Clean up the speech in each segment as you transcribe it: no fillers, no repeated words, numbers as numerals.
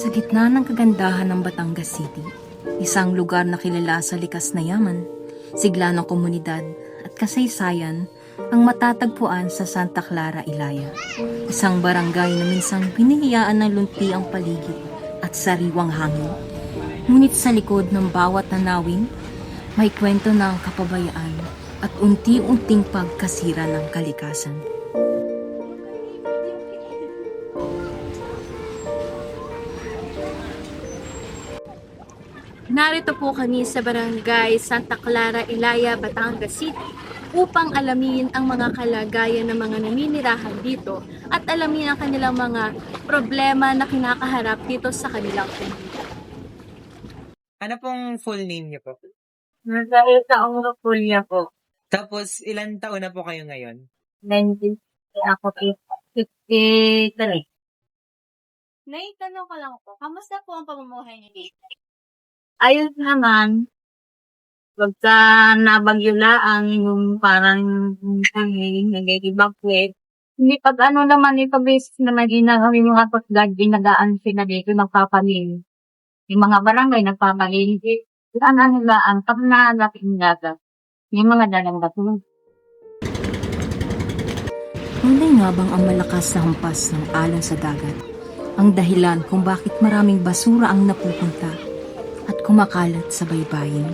Sa gitna ng kagandahan ng Batangas City, isang lugar na kilala sa likas na yaman, sigla ng komunidad at kasaysayan ang matatagpuan sa Santa Clara, Ilaya. Isang barangay na minsang pinahiyaan ng lunti ang paligid at sariwang hangin. Ngunit sa likod ng bawat tanawin, may kwento ng kapabayaan at unti-unting pagkasira ng kalikasan. Narito po kami sa Barangay Santa Clara, Ilaya, Batangas City upang alamin ang mga kalagayan ng mga naninirahan dito at alamin ang kanilang mga problema na kinakaharap dito sa kanilang komunidad. Ano pong full name niyo po? Nasa taong na po niya po. Tapos, ilan taon na po kayo ngayon? 19, ako 53. Naitanong ko lang po, kamusta po ang pamumuhay niyo dito? Ayos naman. Pagka nabagyulaan, yung parang nag-evacuate. Hindi pag ano naman, ipag-basis naman ginagawa yung mga pag-guard, binagaan sila dito, magpapalim. Yung mga barangay, nagpapalim. Saan ano laan, pag nalapit naga, yung mga dalang bato. Tunay nga bang ang malakas na hampas ng alon sa dagat ang dahilan kung bakit maraming basura ang napupunta at kumakalat sa baybayin?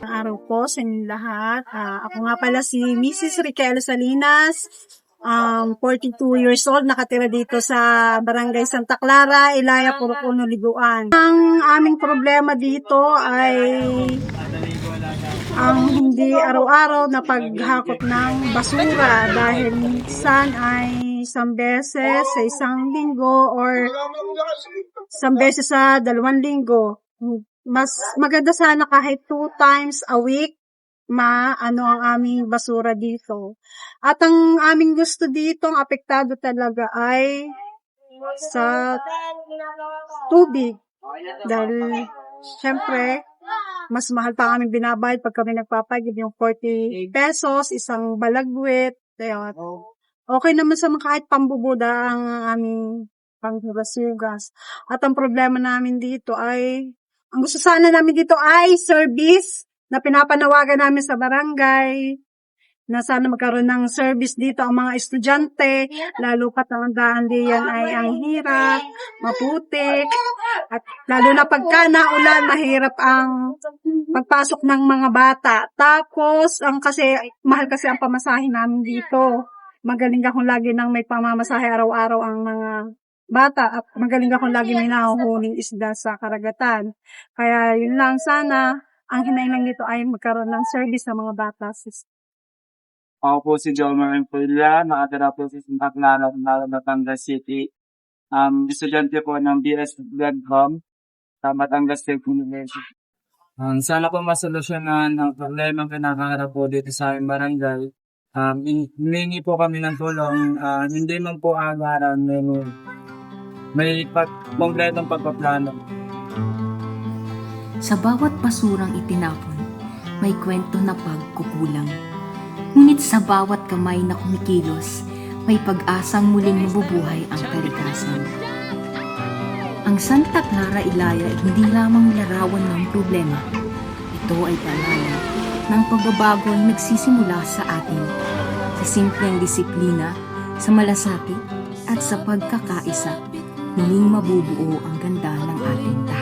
Araw po sa inyong lahat. Ako nga pala si Mrs. Riquel Salinas, 42 years old, nakatira dito sa Barangay Santa Clara, Ilaya, Purucuno, Liguan. Ang aming problema dito ay ang hindi araw-araw na paghakot ng basura dahil minsan ay isang beses sa isang linggo or isang beses sa 2 linggo. Mas maganda sana kahit 2 times a week ang aming basura dito. At ang aming gusto dito, ang apektado talaga ay sa tubig. Dahil, syempre, mas mahal pa aming binabayad pag kami nagpapagid yung 40 pesos, isang balagwit. Okay naman sa mga kahit pambubuda ang aming panghugas-hugas. At ang problema namin dito ay, ang gusto sana namin dito ay service na pinapanawagan namin sa barangay, na sana magkaroon ng service dito ang mga estudyante, lalo pat ang daan diyan ay ang hirap, maputik, at lalo na pagka naulan, mahirap ang pagpasok ng mga bata. Tapos, kasi mahal kasi ang pamasahe namin dito. Magaling akong lagi nang may pamamasahe araw-araw ang mga bata at magaling akong lagi may nahuhuling isda sa karagatan. Kaya yun lang, sana ang hinailang dito ay magkaroon ng service sa mga bata. Ako po si Jomar Empulia, nakatira po sa Santa Clara, Batangas City. Estudyante po ng BS Gladcom sa Batangas State University. Sana po masolusyonan ang problema kinakaharap po dito sa aming barangay. Hiningi po kami ng tulong, hindi man po agaran, may kompletong pagpaplano. Sa bawat basurang itinapon, may kwento na pagkukulang. Ngunit sa bawat kamay na kumikilos, may pag-asang muling nabubuhay ang kalikasan. Ang Santa Clara, Ilaya ay hindi lamang larawan ng problema. Ito ay paalala ng pagbabago na nagsisimula sa atin, sa simpleng disiplina, sa malasakit at sa pagkakaisa, muling mabubuo ang ganda ng ating tahanan.